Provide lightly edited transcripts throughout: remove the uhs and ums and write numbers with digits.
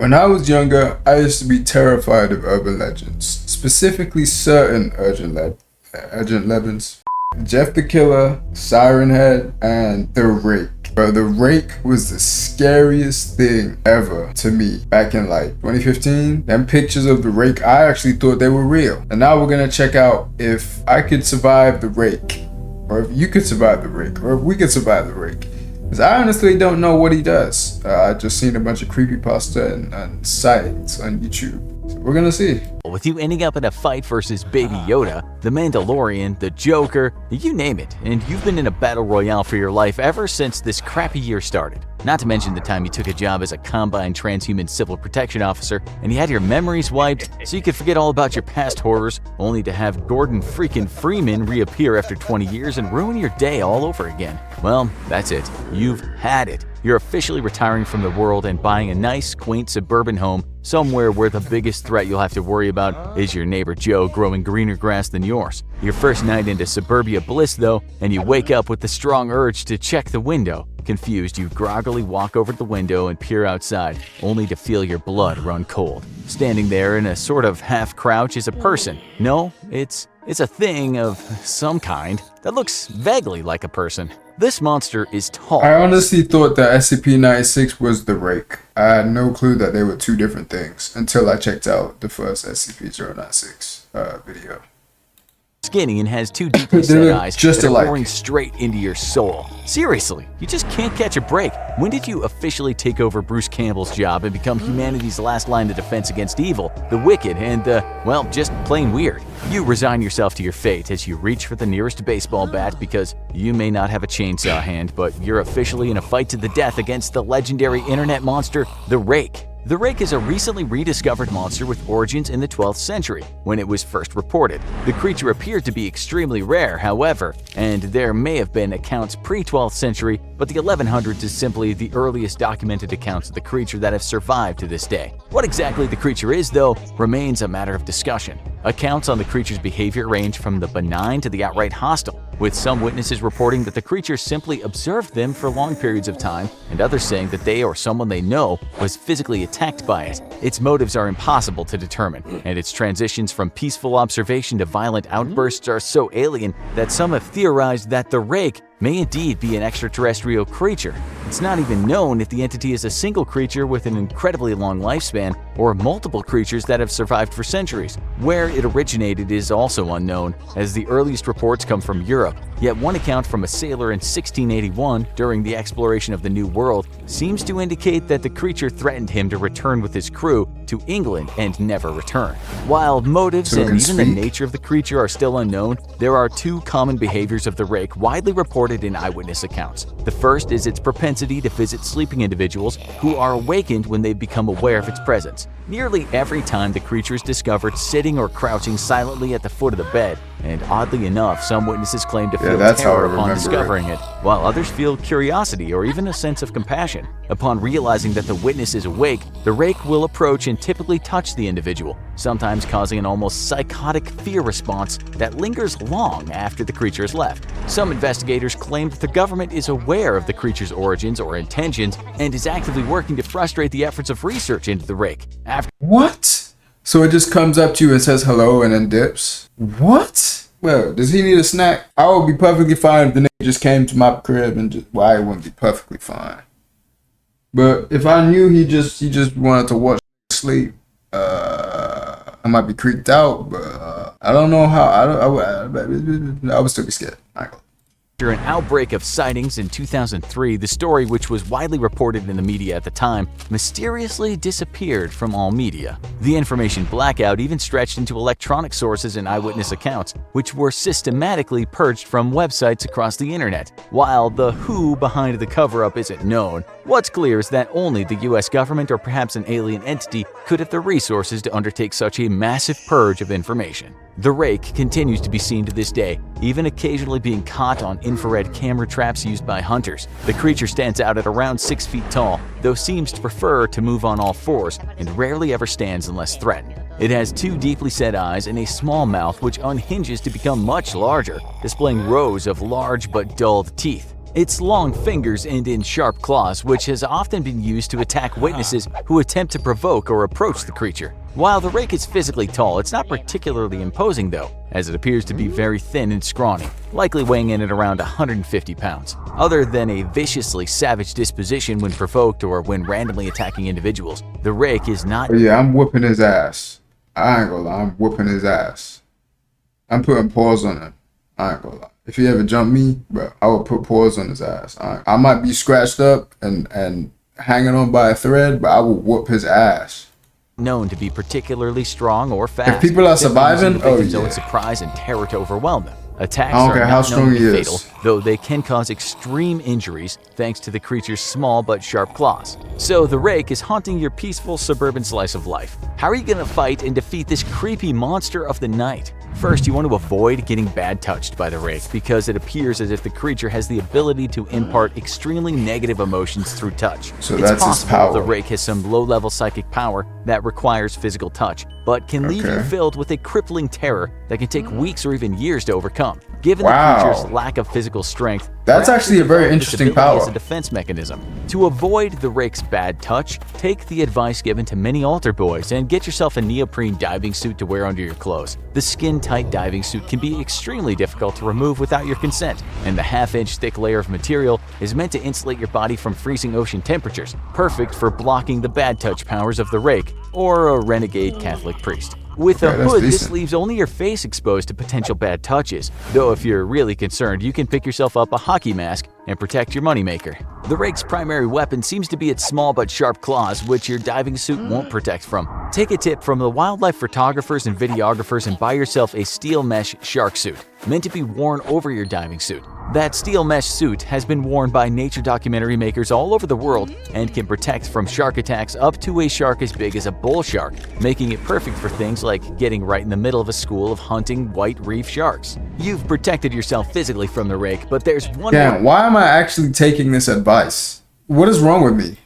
When I was younger, I used to be terrified of urban legends, specifically certain urgent legends. Jeff the Killer, Siren Head, and the Rake. But the Rake was the scariest thing ever to me back in like 2015. Them pictures of the Rake, I actually thought they were real. And now we're gonna check out if I could survive the Rake, or if you could survive the Rake, or if we could survive the Rake. Because I honestly don't know what he does. I just seen a bunch of creepypasta and sightings on YouTube. So we're gonna see. With you ending up in a fight versus Baby Yoda, the Mandalorian, the Joker, you name it, and you've been in a battle royale for your life ever since this crappy year started. Not to mention the time you took a job as a combine transhuman civil protection officer and you had your memories wiped so you could forget all about your past horrors, only to have Gordon freaking Freeman reappear after 20 years and ruin your day all over again. Well, that's it. You've had it. You're officially retiring from the world and buying a nice, quaint suburban home somewhere where the biggest threat you'll have to worry about is your neighbor Joe growing greener grass than yours. Your first night into suburbia bliss though, and you wake up with the strong urge to check the window. Confused, you groggily walk over to the window and peer outside, only to feel your blood run cold. Standing there in a sort of half crouch is a person. No, it's a thing of some kind that looks vaguely like a person. This monster is tall. I honestly thought that SCP-96 was the Rake. I had no clue that they were two different things until I checked out the first SCP-096 video. Skinny and has two deeply set eyes just that are alike. boring straight into your soul. Seriously, you just can't catch a break. When did you officially take over Bruce Campbell's job and become humanity's last line of defense against evil, the wicked, and well, just plain weird? You resign yourself to your fate as you reach for the nearest baseball bat because you may not have a chainsaw hand, but you're officially in a fight to the death against the legendary internet monster, the Rake. The Rake is a recently rediscovered monster with origins in the 12th century, when it was first reported. The creature appeared to be extremely rare, however, and there may have been accounts pre-12th century, but the 1100s is simply the earliest documented accounts of the creature that have survived to this day. What exactly the creature is, though, remains a matter of discussion. Accounts on the creature's behavior range from the benign to the outright hostile, with some witnesses reporting that the creature simply observed them for long periods of time, and others saying that they or someone they know was physically attacked by it. Its motives are impossible to determine, and its transitions from peaceful observation to violent outbursts are so alien that some have theorized that the Rake may indeed be an extraterrestrial creature. It's not even known if the entity is a single creature with an incredibly long lifespan or multiple creatures that have survived for centuries. Where it originated is also unknown, as the earliest reports come from Europe. Yet one account from a sailor in 1681 during the exploration of the New World seems to indicate that the creature threatened him to return with his crew to England and never return. While motives and even the nature of the creature are still unknown, there are two common behaviors of the Rake widely reported in eyewitness accounts. The first is its propensity to visit sleeping individuals who are awakened when they become aware of its presence. Nearly every time the creature is discovered sitting or crouching silently at the foot of the bed, and oddly enough, some witnesses claim to feel terror upon discovering it, while others feel curiosity or even a sense of compassion. Upon realizing that the witness is awake, the Rake will approach and typically touch the individual, sometimes causing an almost psychotic fear response that lingers long after the creature has left. Some investigators claim that the government is aware of the creature's origins or intentions and is actively working to frustrate the efforts of research into the Rake. What? So it just comes up to you and says hello and then dips? What? Well, does he need a snack? I would be perfectly fine if the nigga just came to my crib and just, well, I wouldn't be perfectly fine. But if I knew he just wanted to watch sleep, I might be creeped out, but I don't know how. I would still be scared. After an outbreak of sightings in 2003, the story, which was widely reported in the media at the time, mysteriously disappeared from all media. The information blackout even stretched into electronic sources and eyewitness accounts, which were systematically purged from websites across the internet. While the who behind the cover-up isn't known, what's clear is that only the US government or perhaps an alien entity could have the resources to undertake such a massive purge of information. The Rake continues to be seen to this day, even occasionally being caught on infrared camera traps used by hunters. The creature stands out at around 6 feet tall, though seems to prefer to move on all fours and rarely ever stands unless threatened. It has two deeply set eyes and a small mouth which unhinges to become much larger, displaying rows of large but dulled teeth. its long fingers end in sharp claws, which has often been used to attack witnesses who attempt to provoke or approach the creature. While the Rake is physically tall, it's not particularly imposing though, as it appears to be very thin and scrawny, likely weighing in at around 150 pounds. Other than a viciously savage disposition when provoked or when randomly attacking individuals, the Rake is not— Oh yeah, I'm whooping his ass. I ain't gonna lie, I'm whooping his ass. I'm putting paws on him. I ain't gonna lie. If he ever jumped me, bro, I would put paws on his ass. I might be scratched up and hanging on by a thread, but I will whoop his ass. known to be particularly strong or fast. If people are surviving, oh yeah. Surprise and terror to overwhelm them. Attacks I don't are care not how known strong to be he fatal, is. though they can cause extreme injuries thanks to the creature's small but sharp claws. So the Rake is haunting your peaceful suburban slice of life. How are you going to fight and defeat this creepy monster of the night? First, you want to avoid getting bad touched by the Rake because it appears as if the creature has the ability to impart extremely negative emotions through touch. So It's that's his possible power. the Rake has some low-level psychic power that requires physical touch, but can leave you Okay. filled with a crippling terror that can take weeks or even years to overcome. Given Wow. the creature's lack of physical strength, That's perhaps actually you a very develop this interesting ability as power. a defense mechanism. To avoid the Rake's bad touch, take the advice given to many altar boys and get yourself a neoprene diving suit to wear under your clothes. The skin-tight diving suit can be extremely difficult to remove without your consent, and the half-inch thick layer of material is meant to insulate your body from freezing ocean temperatures, perfect for blocking the bad touch powers of the Rake or a renegade Catholic priest. With a Okay, that's hood, this decent. leaves only your face exposed to potential bad touches, though if you're really concerned, you can pick yourself up a hockey mask and protect your moneymaker. The Rake's primary weapon seems to be its small but sharp claws, which your diving suit won't protect from. Take a tip from the wildlife photographers and videographers and buy yourself a steel mesh shark suit, meant to be worn over your diving suit. That steel mesh suit has been worn by nature documentary makers all over the world and can protect from shark attacks up to a shark as big as a bull shark, making it perfect for things like getting right in the middle of a school of hunting white reef sharks. You've protected yourself physically from the Rake, but there's one more Damn, why am I actually taking this advice? What is wrong with me?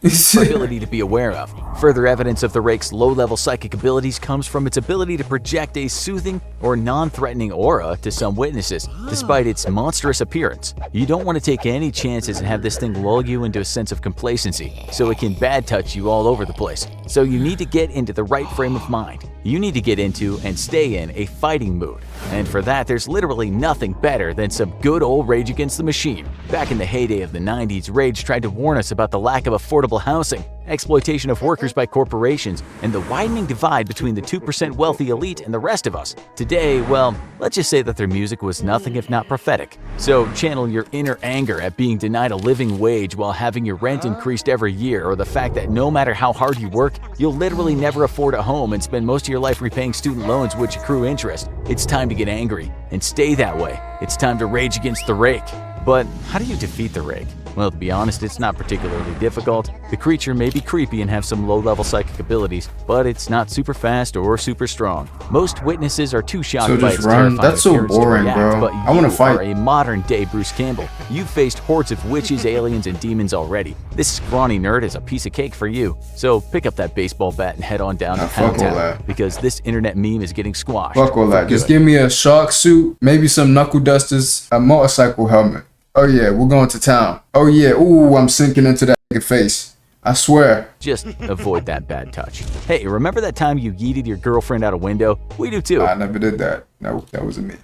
ability to be aware of. Further evidence of the Rake's low-level psychic abilities comes from its ability to project a soothing or non-threatening aura to some witnesses, despite its monstrous appearance. You don't want to take any chances and have this thing lull you into a sense of complacency, so it can bad touch you all over the place. So you need to get into the right frame of mind. You need to get into and stay in a fighting mood. And for that, there's literally nothing better than some good old Rage Against the Machine. Back in the heyday of the 90s, Rage tried to warn us about the lack of affordable housing, exploitation of workers by corporations, and the widening divide between the 2% wealthy elite and the rest of us. Today, well, let's just say that their music was nothing if not prophetic. So channel your inner anger at being denied a living wage while having your rent increased every year, or the fact that no matter how hard you work, you'll literally never afford a home and spend most of your life repaying student loans which accrue interest. It's time to get angry and stay that way. It's time to rage against the Rake. But how do you defeat the Rake? Well, to be honest, it's not particularly difficult. The creature may be creepy and have some low-level psychic abilities, but it's not super fast or super strong. Most witnesses are too shocked So by just its run? terrifying That's so appearance to boring, react, bro. but I wanna you fight. are a modern-day Bruce Campbell. You've faced hordes of witches, aliens, and demons already. This scrawny nerd is a piece of cake for you. So pick up that baseball bat and head on down to Nah, fuck all Pound Town, that. because this internet meme is getting squashed. Fuck all for that. Just good. give me a shark suit, maybe some knuckle dusters, a motorcycle helmet. Oh yeah, we're going to town. Oh yeah, ooh, I'm sinking into that nigga face. I swear. Just avoid that bad touch. Hey, remember that time you yeeted your girlfriend out a window? We do too. I never did that. No, that wasn't me.